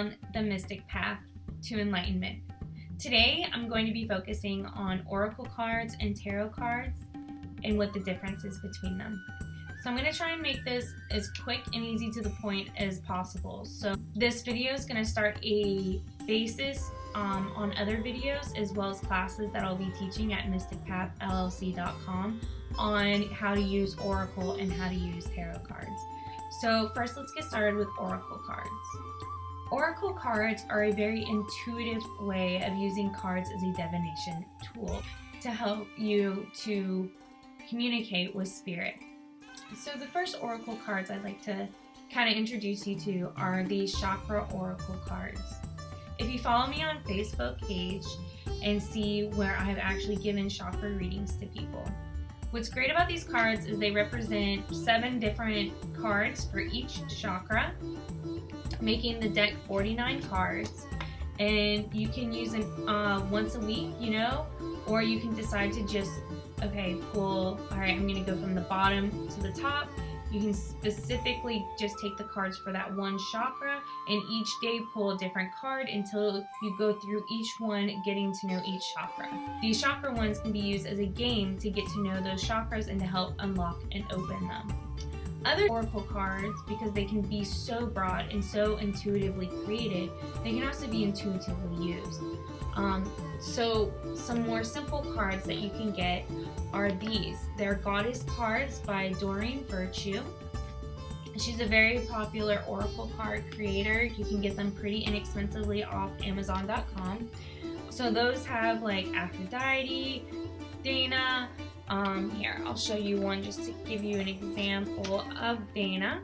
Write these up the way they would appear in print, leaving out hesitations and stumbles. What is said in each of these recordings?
on the mystic path to enlightenment. Today, I'm going to be focusing on oracle cards and tarot cards and what the difference is between them. So I'm going to try and make this as quick and easy to the point as possible. So this video is going to start a basis on other videos as well as classes that I'll be teaching at mysticpathllc.com on how to use oracle and how to use tarot cards. So first, let's get started with oracle cards. Oracle cards are a very intuitive way of using cards as a divination tool to help you to communicate with spirit. So the first oracle cards I'd like to kind of introduce you to are the chakra oracle cards. If you follow me on Facebook page and see where I have actually given chakra readings to people. What's great about these cards is they represent 7 different cards for each chakra, making the deck 49 cards, and you can use them once a week, or you can decide to just, pull, alright, I'm going to go from the bottom to the top. You can specifically just take the cards for that one chakra and each day pull a different card until you go through each one, getting to know each chakra. These chakra ones can be used as a game to get to know those chakras and to help unlock and open them. Other oracle cards, because they can be so broad and so intuitively created, they can also be intuitively used. So some more simple cards that you can get are these. They're Goddess cards by Doreen Virtue. She's a very popular oracle card creator. You can get them pretty inexpensively off Amazon.com. So those have like Aphrodite, Dana. Here, I'll show you one just to give you an example of Dana,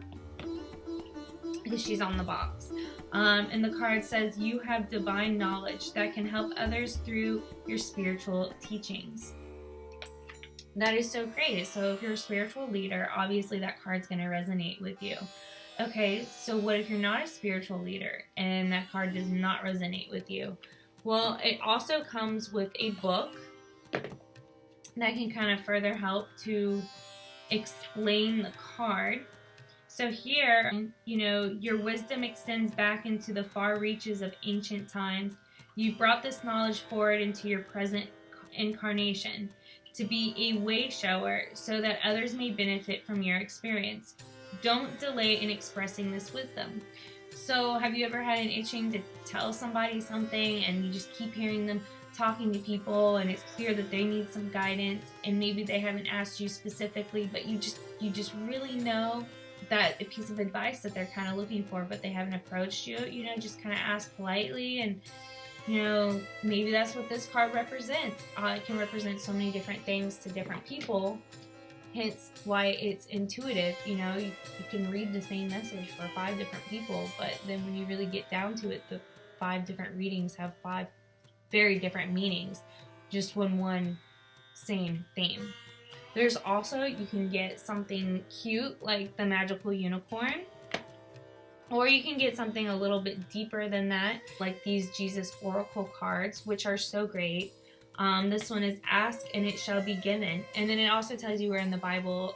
because she's on the box. And the card says, you have divine knowledge that can help others through your spiritual teachings. That is so great. So if you're a spiritual leader, obviously that card's going to resonate with you. Okay, so what if you're not a spiritual leader and that card does not resonate with you? Well, it also comes with a book that can kind of further help to explain the card. So here, your wisdom extends back into the far reaches of ancient times. You've brought this knowledge forward into your present incarnation to be a way shower so that others may benefit from your experience. Don't delay in expressing this wisdom. So have you ever had an itching to tell somebody something and you just keep hearing them talking to people and it's clear that they need some guidance and maybe they haven't asked you specifically, but you just really know that a piece of advice that they're kind of looking for, but they haven't approached you, just kind of ask politely, and maybe that's what this card represents. It can represent so many different things to different people, hence why it's intuitive. You can read the same message for 5 different people, but then when you really get down to it, the 5 different readings have 5 very different meanings, just when one same theme. There's also, you can get something cute like the magical unicorn, or you can get something a little bit deeper than that, like these Jesus Oracle cards, which are so great. This one is Ask and it shall be given. And then it also tells you where in the Bible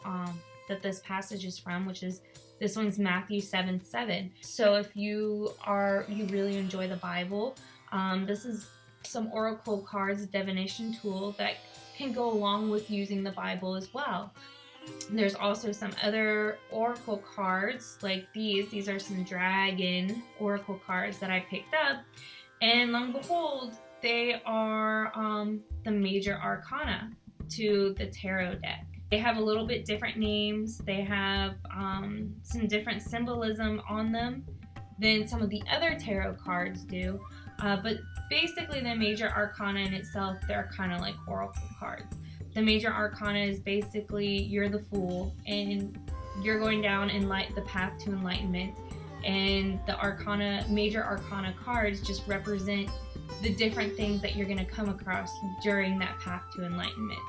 that this passage is from, which is, this one's Matthew 7:7. So if you really enjoy the Bible, this is some oracle cards divination tool that can go along with using the Bible as well. There's also some other oracle cards like these. These are some dragon oracle cards that I picked up, and lo and behold, they are the major arcana to the tarot deck. They have a little bit different names. They have some different symbolism on them than some of the other tarot cards do, but basically the major arcana in itself, they're kind of like oracle cards. The major arcana is basically you're the fool and you're going down the path to enlightenment, and the major arcana cards just represent the different things that you're going to come across during that path to enlightenment.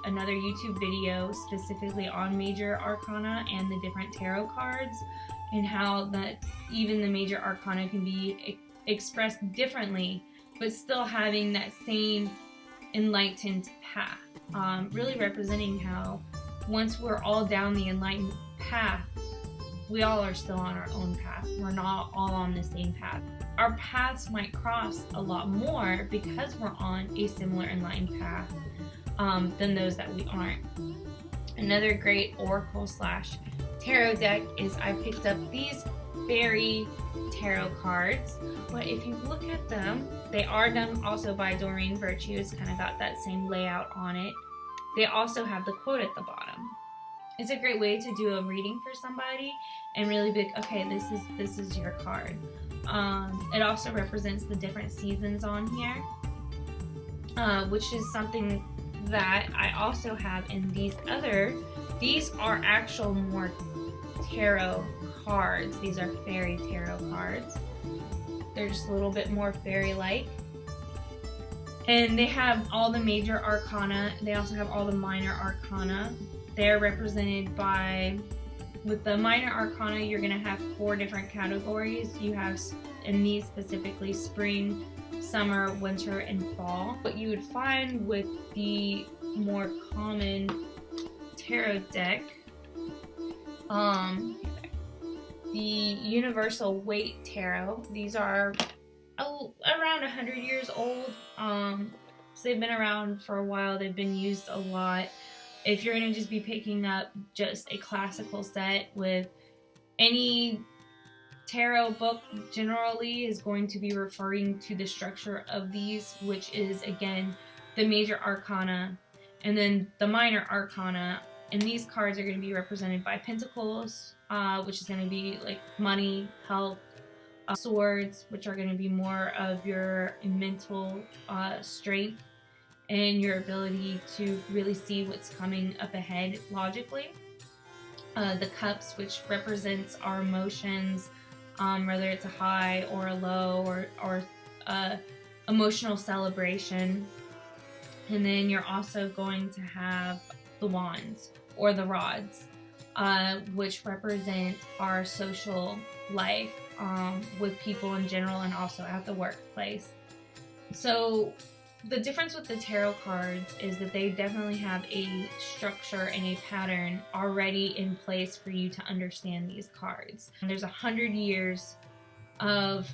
Another YouTube video specifically on major arcana and the different tarot cards, and how that even the major arcana can be expressed differently, but still having that same enlightened path. Really representing how once we're all down the enlightened path, we all are still on our own path. We're not all on the same path. our paths might cross a lot more because we're on a similar enlightened path than those that we aren't. Another great oracle / tarot deck is I picked up these fairy tarot cards, but if you look at them, they are done also by Doreen Virtue. It's kind of got that same layout on it. They also have the quote at the bottom. It's a great way to do a reading for somebody and really be like, okay, this is your card. It also represents the different seasons on here, which is something that I also have in these are actual more tarot cards. These are fairy tarot cards. They're just a little bit more fairy-like. And they have all the major arcana. They also have all the minor arcana. They're represented by, with the minor arcana, you're going to have 4 different categories. You have, in these specifically, spring, summer, winter, and fall. What you would find with the more common tarot deck, the Universal Weight Tarot, these are around 100 years old. So they've been around for a while. They've been used a lot. If you're going to just be picking up just a classical set with any tarot book, generally is going to be referring to the structure of these, which is, again, the major arcana and then the minor arcana. And these cards are going to be represented by pentacles, which is going to be like money, health, swords, which are going to be more of your mental strength and your ability to really see what's coming up ahead logically. The cups, which represents our emotions, whether it's a high or a low or emotional celebration. And then you're also going to have the wands or the rods, which represent our social life with people in general and also at the workplace. So the difference with the tarot cards is that they definitely have a structure and a pattern already in place for you to understand these cards. And there's 100 years of,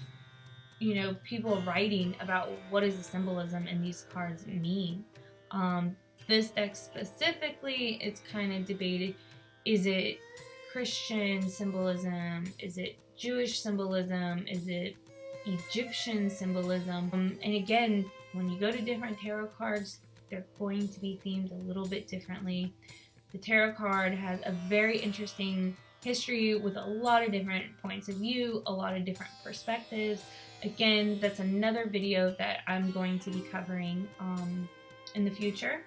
people writing about what does the symbolism in these cards mean. This deck specifically, it's kind of debated. Is it Christian symbolism? Is it Jewish symbolism? Is it Egyptian symbolism? And again, when you go to different tarot cards, they're going to be themed a little bit differently. The tarot card has a very interesting history with a lot of different points of view, a lot of different perspectives. Again, that's another video that I'm going to be covering in the future.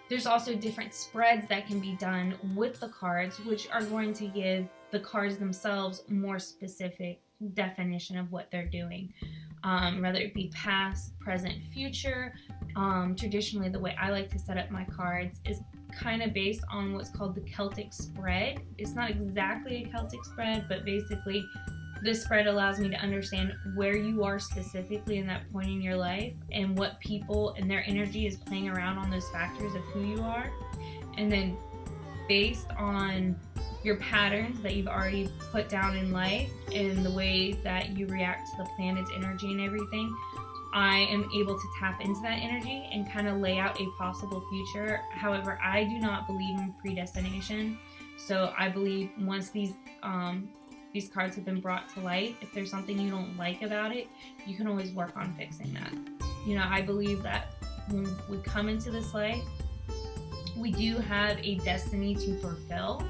There's also different spreads that can be done with the cards, which are going to give the cards themselves more specific definition of what they're doing. Whether it be past, present, future. Traditionally, the way I like to set up my cards is kind of based on what's called the Celtic spread. It's not exactly a Celtic spread, but basically this spread allows me to understand where you are specifically in that point in your life and what people and their energy is playing around on those factors of who you are. And then based on your patterns that you've already put down in life and the way that you react to the planet's energy and everything, I am able to tap into that energy and kind of lay out a possible future. However, I do not believe in predestination. So I believe once these cards have been brought to light, if there's something you don't like about it, you can always work on fixing that. I believe that when we come into this life, we do have a destiny to fulfill.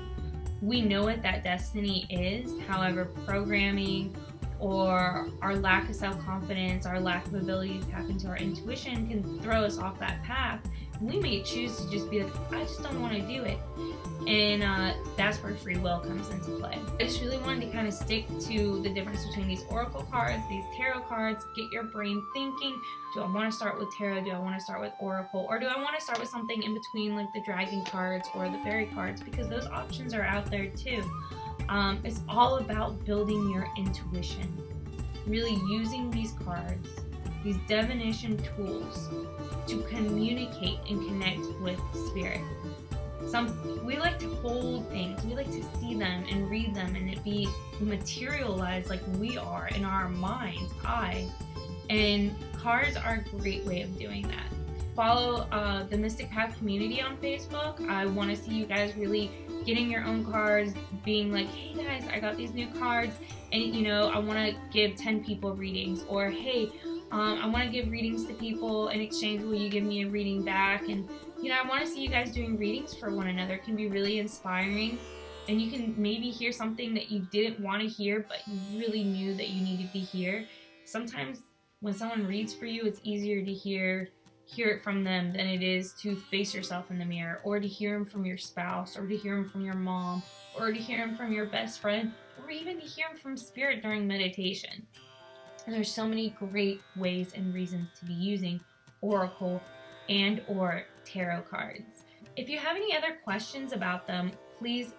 We know what that destiny is. However, programming or our lack of self-confidence, our lack of ability to tap into our intuition can throw us off that path. We may choose to just be like, I just don't want to do it. And that's where free will comes into play. I just really wanted to kind of stick to the difference between these oracle cards, these tarot cards, get your brain thinking. Do I want to start with tarot? Do I want to start with oracle? Or do I want to start with something in between like the dragon cards or the fairy cards? Because those options are out there too. It's all about building your intuition. Really using these cards, these divination tools to communicate and connect with spirit. We like to hold things. We like to see them and read them and it be materialized like we are in our mind's eye. And cards are a great way of doing that. Follow the Mystic Path community on Facebook. I want to see you guys really getting your own cards, being like, hey guys, I got these new cards, and I want to give 10 people readings, or hey, I want to give readings to people in exchange, will you give me a reading back? And I want to see you guys doing readings for one another. It can be really inspiring, and you can maybe hear something that you didn't want to hear, but you really knew that you needed to hear. Sometimes when someone reads for you, it's easier to hear it from them than it is to face yourself in the mirror, or to hear them from your spouse, or to hear them from your mom, or to hear them from your best friend, or even to hear them from spirit during meditation. And there's so many great ways and reasons to be using oracle and or tarot cards. If you have any other questions about them, please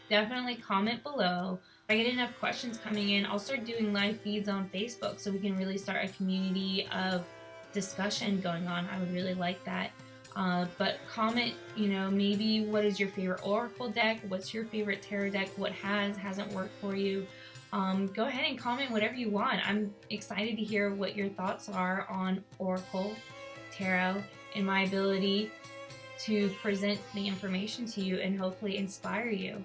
definitely comment below. If I get enough questions coming in, I'll start doing live feeds on Facebook so we can really start a community of discussion going on. I would really like that. But comment, maybe what is your favorite oracle deck? What's your favorite tarot deck? What hasn't worked for you? Go ahead and comment whatever you want. I'm excited to hear what your thoughts are on oracle, tarot, and my ability to present the information to you and hopefully inspire you.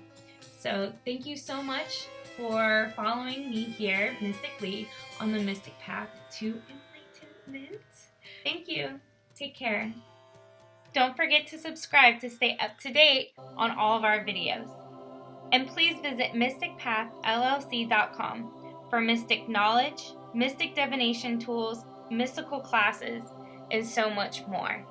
So thank you so much for following me here, Mystic Lee, on the Mystic Path to Enlightenment. Thank you. Take care. Don't forget to subscribe to stay up to date on all of our videos. And please visit mysticpathllc.com for mystic knowledge, mystic divination tools, mystical classes, and so much more.